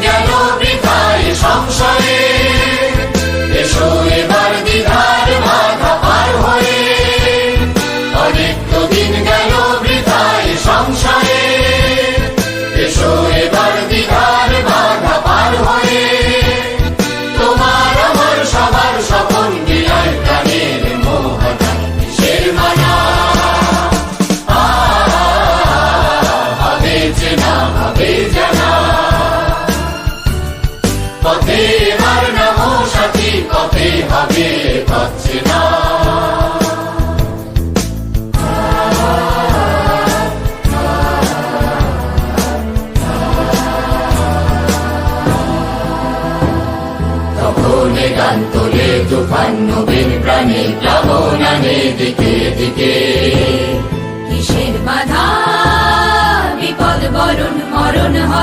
গেল বৃথায় সংশয়ে, এসো এবার দ্বিধার বাধা পার হয়ে। অনেক তো দিন গেল বৃথায় সংশয়ে, এসো এবার দ্বিধার বাধা পার হয়ে। তোমার আমার সবার স্বপন বিলায় প্রাণের মোহনা কিসের মানা। হবে চেনা হবে জানা, পথে এবার নামো সাথী, পথে হবে পথ চেনা। তখন গান তোলে তুফান নবীন প্রাণে, প্লাবন আনে দিকে দিকে। কিসের বাধা, বিপদ বরণ মরণ হয়।